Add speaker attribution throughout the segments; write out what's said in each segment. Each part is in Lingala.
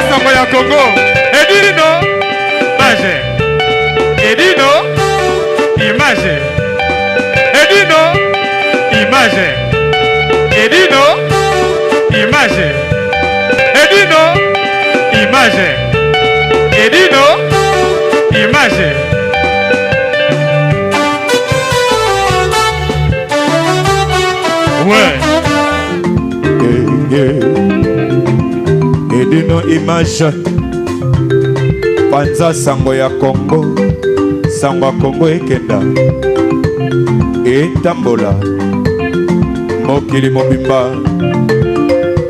Speaker 1: sango ya Congo. Edino, image. Edino, image. Edino, image. Edino, image. Edino, image. Edino, image. Ouais.
Speaker 2: Edino image. Panza sango ya Congo. Sango ya Congo ekenda. Etambola. Mokili mobimba.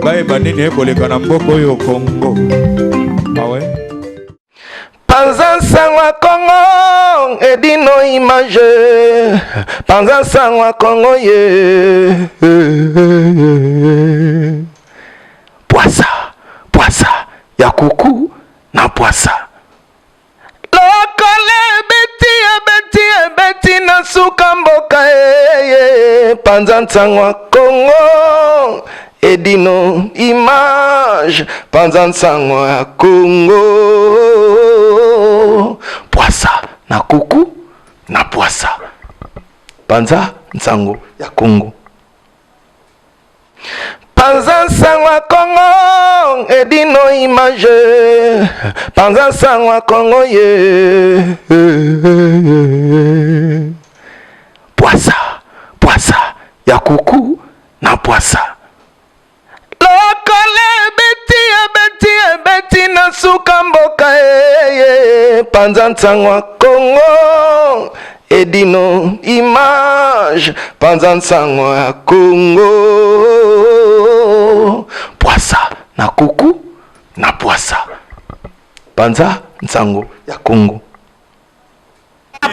Speaker 2: Bae banini ekoleka na mboko yo Congo. Awe.
Speaker 3: Panza sango ya Congo. Edino image. Panza sango ya Congo ye. Poisa. Poisa. Ya kuku na poisa. Lokale beti na suka mboka Panza sango ya Congo. Edino image. Panza sango ya Congo. Poisa na kuku na poisa. Panza sango ya Congo. Panza sango ya Congo. Edino image. Panza sango ya Congo ye. Poisa. Poisa ya kuku na poisa. Lokale beti na suka mboka Panza sango ya Congo. Edino image. Panza sango ya Congo. Poisa na kuku na poisa. Panza sango ya Congo.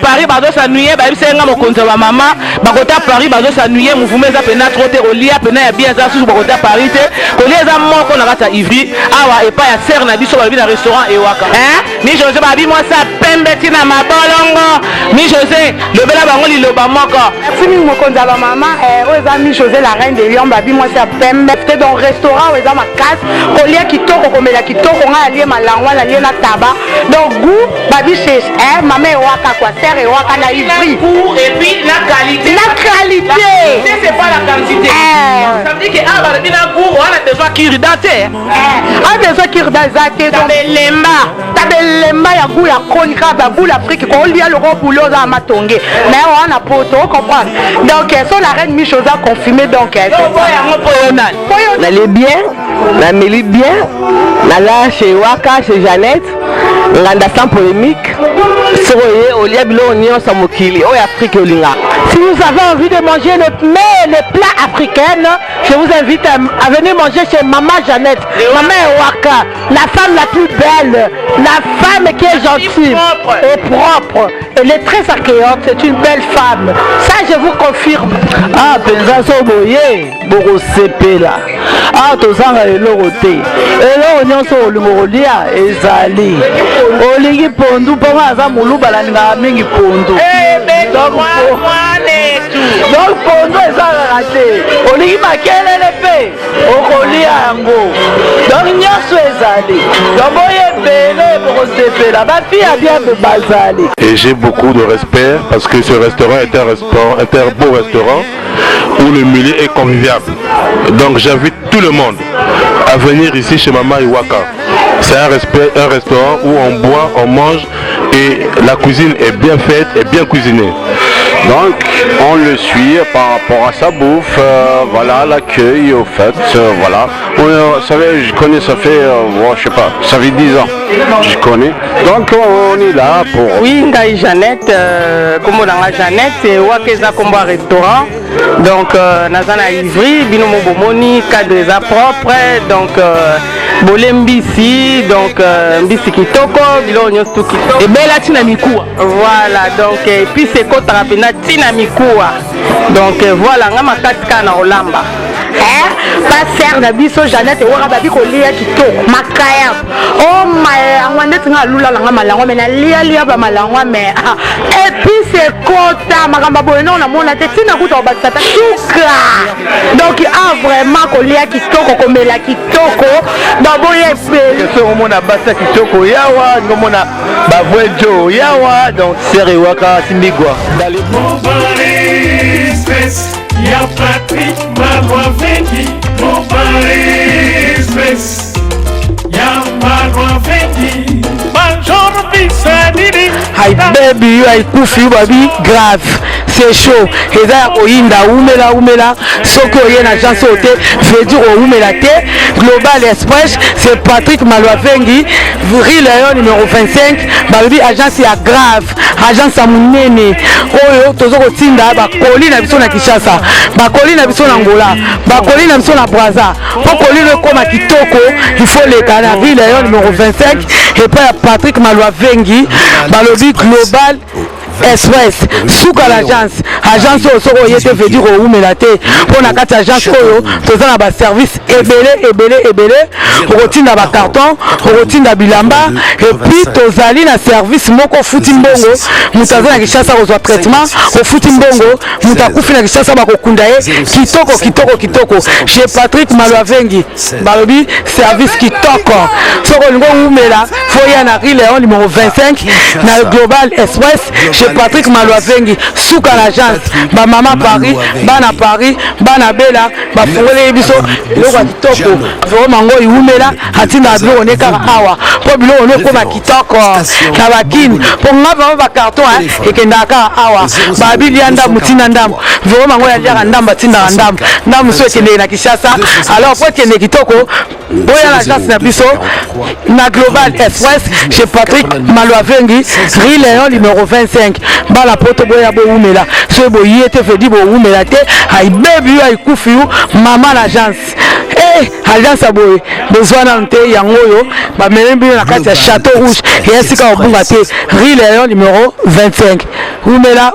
Speaker 4: Paris bazo s'ennuyer ba bisenga mokonzo ba mama bakota Paris bazo s'ennuyer mouvement za pena trop te olia pena ya bien za sous bakota Paris te kolia za moko na kata Ivry awa et pas ya serre na biso ba bi na restaurant Ewaka mi José ba bi moi ça pembe tina mabolongo mi José le bela bango liloba moko
Speaker 5: simi mokonzo ba mama oza mi José la reine de Lyon ba bi moi ça pembe te dans restaurant oza ma casse kolia kitoko komela kitoko nga alie malangwa na lie na taba donc goût ba bi chez maman Ewaka quoi serre Ewaka na Ivry
Speaker 4: et puis la qualité c'est pas la quantité ça veut dire que ah ba bina goût on a besoin kiridate
Speaker 5: a besoin kiridate donc lemba ya goût ya kronika ba goût l'Afrique ko lia le boulot za matonge mais on a poto comprendre donc so la reine Michosa confirmé donc
Speaker 4: na les bien na meli bien na la chez Ewaka chez Jeannette nganda sans polémique soye olia bilo nyo sa mokili o Afrique olinga.
Speaker 5: Si vous avez envie de manger les plats africains, je vous invite à venir manger chez Maman Jeannette, Maman Ewaka, la femme la plus belle, la femme qui est gentille et propre. Elle est très accueillante, c'est une belle femme. Ça, je vous confirme.
Speaker 4: Ah, penza so boye, boko sepela. Ah, tozanga elorote. Elo nyonso olimolia ezali. Olingi pondu poma za muluba la nga mingi pondu. Donc pondu ezala raté. Olingi makelele pe okolia yango. Donc nyonso ezali. Doboye bele boko sepela. Ba fille bien bazali.
Speaker 6: Et j'ai beaucoup de respect parce que ce restaurant est un beau restaurant où le milieu est convivial. Donc j'invite tout le monde à venir ici chez Maman Ewaka. C'est un restaurant où on boit, on mange et la cuisine est bien faite et bien cuisinée.
Speaker 7: Donc on le suit par rapport à sa bouffe, voilà, l'accueil au fait, voilà. Vous savez, je connais, ça fait, je sais pas, ça fait 10 ans, je connais. Donc on est là pour...
Speaker 4: Oui, Ngaï Jeannette, comme on a Jeannette, c'est Wakeza Combo restaurant. Donc Nazana Ivry, Binomo Bomoni, cadre propre, donc Bolembisi, donc Mbisi Kitoko, Bilonyo Stuki. Et Bella Tinamikua. Voilà, donc et puis c'est Kotarapena Tinamikua. Donc voilà, on a ma katka na Olamba.
Speaker 5: Pas serre na biso Jeannette Ewaka babi ko lia kitoko makaya. Oh my, ngwanete nga lula la malango mais na lia ba malango mais et puis c'est kota makamba boye non na mona te tina kuta batata suka. Donc vraiment ko lia kitoko ko mela kitoko. Donc baboye pe so mona basa kitoko yawa ngomona bavwejo yawa donc sere waka simbigwa dale
Speaker 8: ya Patrick Malwa Vengi ya Malwa Vengi Major Bisadini
Speaker 5: Hi baby, you are kufi baby grave. C'est chaud. Et là, oyinda umela. Soko yena chance ote, veut dire umela te. Global Express, c'est Patrick Malwa Vengi, Rileon numéro 25. Baby agence ya grave, agence ya munene. Oyo tozoko tinda ba koli na biso na Kinshasa, ba koli na biso na Angola, ba koli na biso na Brazza. Pour koli le koma kitoko, il faut les canards. Rileon numéro 25 et puis Patrick Malwa Vengi, balobi Global Express souka l'agence osoko yete veut dire oumela te pour na kati agence oyo toza na ba service ebele okotinda ba carton okotinda bilamba et puis tozali na service moko futi mbongo mutaza na Kinshasa kozwa traitement au futi mbongo mutakufi na Kinshasa bakokunda ye kitoko chez Patrick Malwa Vengi balobi service kitoko soko lingo oumela foya na Rileon numéro 25 na Global Express Patrick Malwa Vengi souka l'agence ba mama Paris bana bela ba fongole biso loko kitoko vraiment ngo iumela atina bilo oneka awa po bilo oneko ba kitoko na bakini po ngaba ba carton ekendaka awa ba bilianda mutina ndam vraiment ngo ya ndamba tinda ndam so ekende na Kinshasa alors po ekende kitoko boya l'agence na biso na Global Express chez Patrick Malwa Vengi Rileon numéro 25 bala poto boya bo umela so bo yete fedi bo umela te ay baby ay kufiu mama l'agence agence aboye besoin nante yangoyo ba melembi na kati ya Château Rouge et esika obunga te Rileon numéro 25 umela